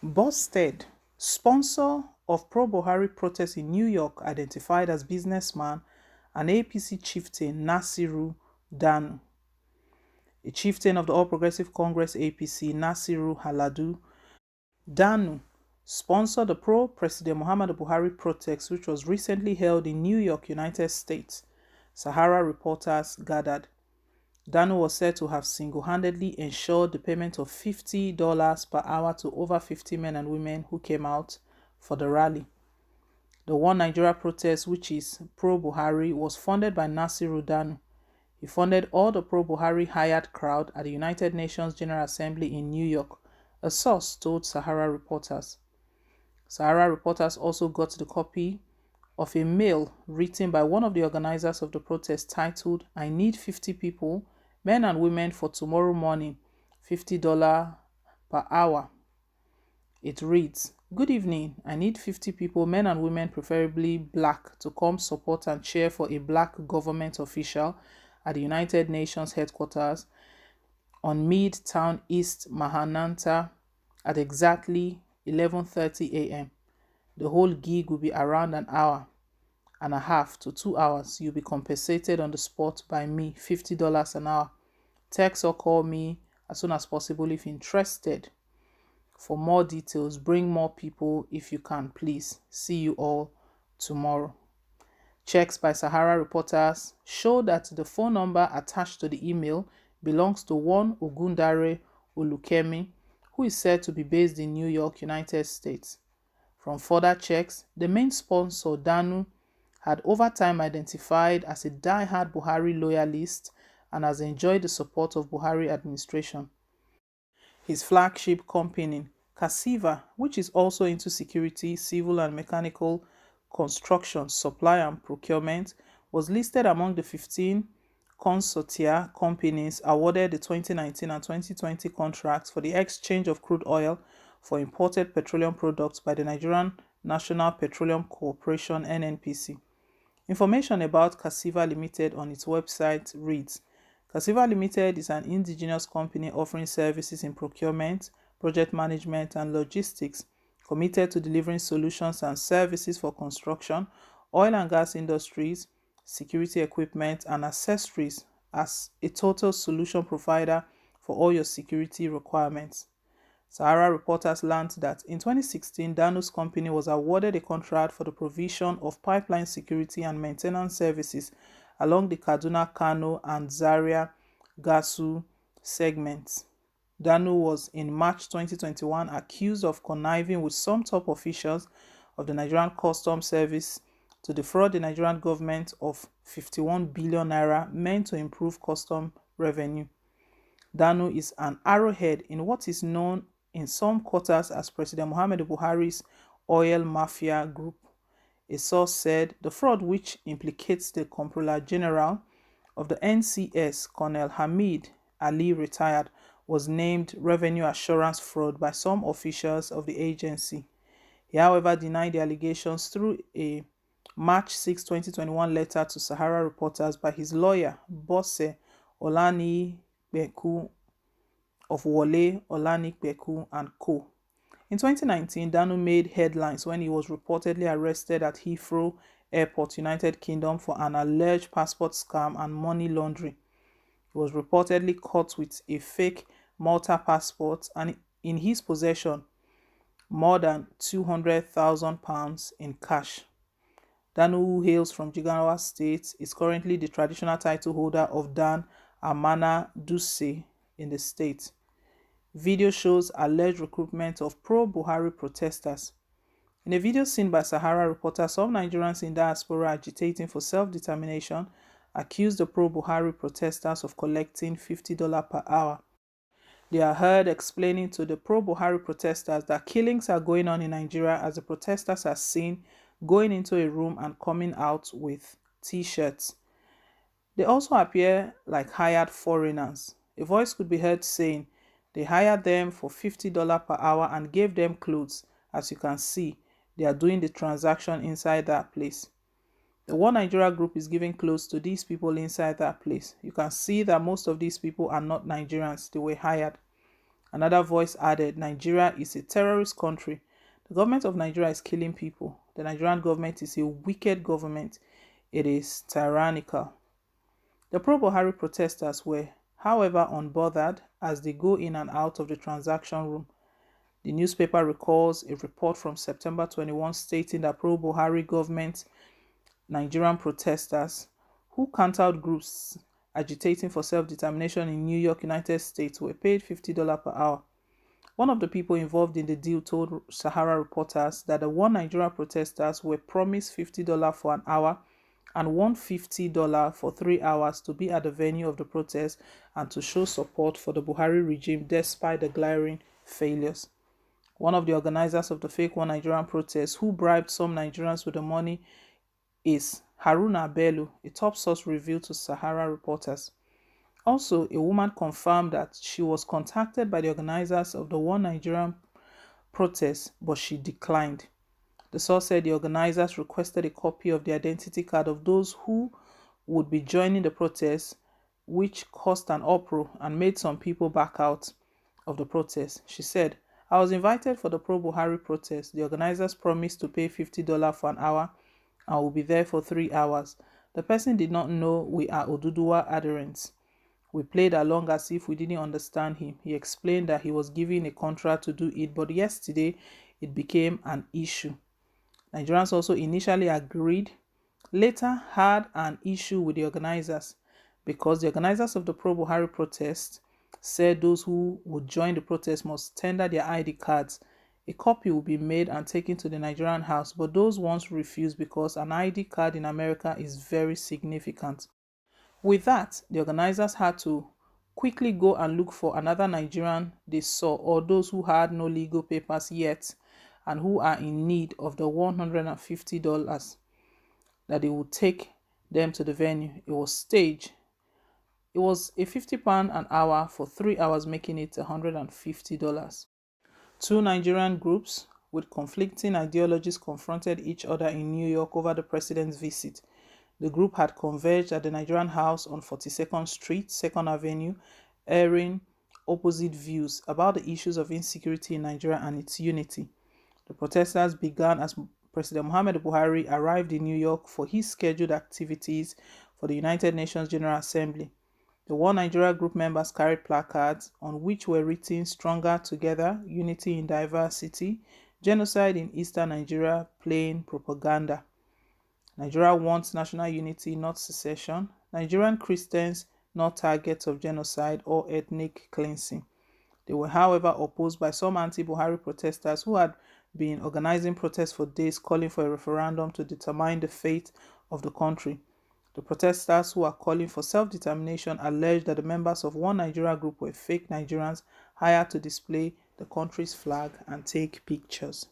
Busted. Sponsor of pro-Buhari protest in New York identified as businessman and APC chieftain Nasiru Danu. A chieftain of the All Progressive Congress APC, Nasiru Haladu Danu, sponsored the pro-President Muhammadu Buhari protest which was recently held in New York, United States, Sahara reporters gathered. Danu was said to have single-handedly ensured the payment of $50 per hour to over 50 men and women who came out for the rally. The One Nigeria protest, which is pro-Buhari, was funded by Nasiru Danu. He funded all the pro-Buhari hired crowd at the United Nations General Assembly in New York, a source told Sahara reporters. Sahara reporters also got the copy of a mail written by one of the organizers of the protest titled, "I need 50 people, men and women for tomorrow morning, $50 per hour." It reads, "Good evening. I need 50 people, men and women, preferably black, to come support and cheer for a black government official at the United Nations headquarters on Midtown East Manhattan at exactly 11:30 a.m. The whole gig will be around an hour and a half to 2 hours. You'll be compensated on the spot by me, $50 an hour. Text or call me as soon as possible if interested. For more details, bring more people if you can, please. See you all tomorrow." Checks by Sahara reporters show that the phone number attached to the email belongs to one Ogundare Olukemi, who is said to be based in New York, United States. From further checks, the main sponsor, Danu, had over time identified as a die-hard Buhari loyalist and has enjoyed the support of Buhari administration. His flagship company, Casiva, which is also into security, civil and mechanical construction, supply and procurement, was listed among the 15 consortia companies awarded the 2019 and 2020 contracts for the exchange of crude oil for imported petroleum products by the Nigerian National Petroleum Corporation (NNPC). Information about Casiva Limited on its website reads, "Casiva Limited is an indigenous company offering services in procurement, project management, and logistics, committed to delivering solutions and services for construction, oil and gas industries, security equipment, and accessories as a total solution provider for all your security requirements." Sahara reporters learned that in 2016, Danu's company was awarded a contract for the provision of pipeline security and maintenance services along the Kaduna-Kano and Zaria-Gasu segments. Danu was in March 2021 accused of conniving with some top officials of the Nigerian Customs Service to defraud the Nigerian government of 51 billion naira meant to improve custom revenue. Danu is an arrowhead in what is known in some quarters as President Muhammadu Buhari's oil mafia group. A source said the fraud, which implicates the Comptroller General of the NCS, Colonel Hamid Ali, retired, was named revenue assurance fraud by some officials of the agency. He, however, denied the allegations through a March 6, 2021 letter to Sahara reporters by his lawyer, Bose Olanipeku of Wole Olanipeku and Co. In 2019, Danu made headlines when he was reportedly arrested at Heathrow Airport, United Kingdom, for an alleged passport scam and money laundering. He was reportedly caught with a fake Malta passport and in his possession more than £200,000 in cash. Danu, who hails from Jigawa State, is currently the traditional title holder of Dan Amana Dutse in the state. Video shows alleged recruitment of pro-Buhari protesters. In a video seen by Sahara reporters, some Nigerians in diaspora agitating for self-determination accused the pro-Buhari protesters of collecting $50 per hour. They are heard explaining to the pro-Buhari protesters that killings are going on in Nigeria, as the protesters are seen going into a room and coming out with t-shirts. They also appear like hired foreigners. A voice could be heard saying they hired them for $50 per hour and gave them clothes. As you can see, they are doing the transaction inside that place. The One Nigeria group is giving clothes to these people inside that place. You can see that most of these people are not Nigerians. They were hired. Another voice added, Nigeria is a terrorist country. The government of Nigeria is killing people. The Nigerian government is a wicked government. It is tyrannical. The pro-Buhari protesters were, however, unbothered as they go in and out of the transaction room. The newspaper recalls a report from September 21 stating that pro-Buhari government Nigerian protesters who countered groups agitating for self-determination in New York, United States were paid $50 per hour. One of the people involved in the deal told Sahara reporters that the one Nigerian protesters were promised $50 for an hour and $150 for 3 hours to be at the venue of the protest and to show support for the Buhari regime despite the glaring failures. One of the organizers of the fake One Nigerian protest, who bribed some Nigerians with the money, is Haruna Bello, a top source revealed to Sahara reporters. Also, a woman confirmed that she was contacted by the organizers of the One Nigerian protest, but she declined. The source said the organizers requested a copy of the identity card of those who would be joining the protest, which caused an uproar and made some people back out of the protest. She said, I was invited for the pro-Buhari protest. The organizers promised to pay $50 for an hour and will be there for 3 hours. The person did not know we are Oduduwa adherents. We played along as if we didn't understand him. He explained that he was given a contract to do it, but yesterday it became an issue. Nigerians also initially agreed, later had an issue with the organizers because the organizers of the pro-Buhari protest said those who would join the protest must tender their ID cards. A copy will be made and taken to the Nigerian house, but those ones refused because an ID card in America is very significant. With that, the organizers had to quickly go and look for another Nigerian they saw or those who had no legal papers yet and who are in need of the $150 that it would take them to the venue. It was staged. It was a £50 an hour for 3 hours, making it $150. Two Nigerian groups with conflicting ideologies confronted each other in New York over the president's visit. The group had converged at the Nigerian House on 42nd Street, 2nd Avenue, airing opposite views about the issues of insecurity in Nigeria and its unity. The protesters began as President Muhammadu Buhari arrived in New York for his scheduled activities for the United Nations General Assembly. The One Nigeria group members carried placards on which were written Stronger Together, Unity in Diversity, Genocide in Eastern Nigeria, Plain Propaganda. Nigeria wants national unity, not secession. Nigerian Christians, not targets of genocide or ethnic cleansing. They were, however, opposed by some anti-Buhari protesters who had been organizing protests for days calling for a referendum to determine the fate of the country. The protesters who are calling for self-determination alleged that the members of One Nigeria group were fake Nigerians hired to display the country's flag and take pictures.